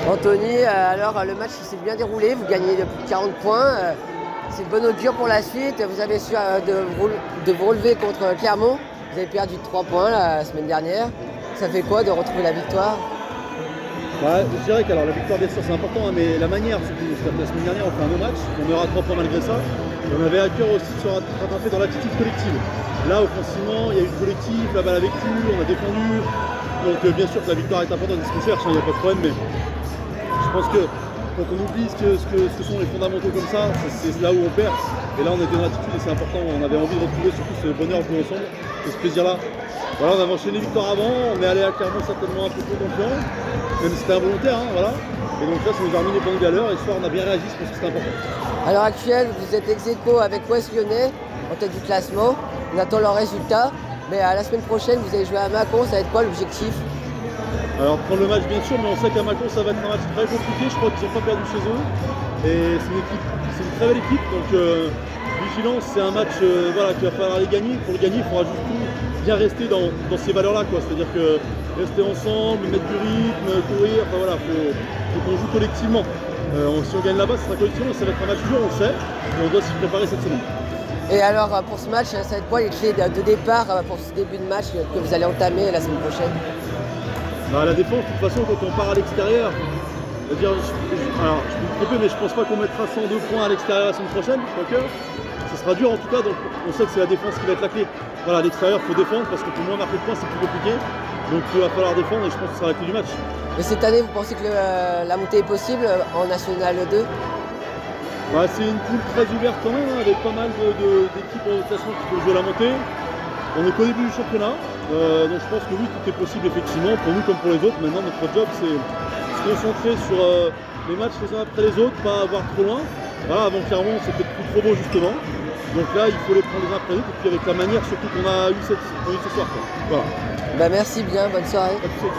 Anthony, alors le match s'est bien déroulé, vous gagnez de plus de 40 points. C'est de bon augure pour la suite. Vous avez su de vous relever contre Clermont. Vous avez perdu de 3 points la semaine dernière. Ça fait quoi de retrouver la victoire? Je dirais que la victoire bien sûr c'est important, hein, mais la manière, surtout la semaine dernière on fait un bon match, on aura 3 points malgré ça. Et on avait à cœur aussi de se rattraper dans l'attitude collective. Là offensivement, il y a eu le collectif, la balle a vécu, on a défendu. Donc bien sûr que la victoire est importante, c'est ce qu'on cherche, il n'y a pas de problème, mais je pense que quand on oublie ce que sont les fondamentaux comme ça, c'est là où on perd. Et là on était dans l'attitude et c'est important, on avait envie de retrouver surtout ce bonheur de jouer ensemble, et ce plaisir-là. Voilà, on avait enchaîné les victoires avant, on est allé à Clermont certainement un peu plus confiant, même si c'était involontaire, hein, voilà. Et donc là, ça nous a remis les points de valeur, et ce soir on a bien réagi, je pense que c'était important. À l'heure actuelle, vous êtes ex-aequo avec Ouest Lyonnais, en tête du classement. On attend leurs résultats, mais à la semaine prochaine, vous allez jouer à Mâcon, ça va être quoi l'objectif? Alors prendre le match bien sûr, mais on sait qu'à Mâcon ça va être un match très compliqué, je crois qu'ils n'ont pas perdu chez eux. Et c'est une très belle équipe, donc vigilance, c'est un match voilà, qu'il va falloir aller gagner. Pour le gagner, il faudra juste bien rester dans ces valeurs-là, c'est-à-dire que rester ensemble, mettre du rythme, courir, enfin voilà, faut qu'on joue collectivement. Si on gagne là-bas, ce sera collectivement, ça va être un match dur, on le sait, et on doit s'y préparer cette semaine. Et alors pour ce match, ça va être quoi les clés de départ pour ce début de match que vous allez entamer la semaine prochaine? La défense, de toute façon, quand on part à l'extérieur, alors je peux me tromper, mais je pense pas qu'on mettra 102 points à l'extérieur la semaine prochaine, quoique. Ce sera dur en tout cas, donc on sait que c'est la défense qui va être la clé. Voilà, à l'extérieur, il faut défendre parce que pour moins marquer de points, c'est plus compliqué. Donc il va falloir défendre et je pense que ce sera la clé du match. Et cette année, vous pensez que la montée est possible en National 2? C'est une poule très ouverte quand même, hein, avec pas mal d'équipes en classement qui peuvent jouer la montée. On est qu'au début du championnat, donc je pense que oui, tout est possible effectivement, pour nous comme pour les autres. Maintenant, notre job, c'est se concentrer sur les matchs les uns après les autres, pas avoir trop loin. Voilà, avant Clermont, c'est peut-être plus trop beau justement. Donc là, il faut les prendre les uns après les autres, et puis avec la manière surtout qu'on a eu ce soir. Voilà. Merci bien, bonne soirée. Merci.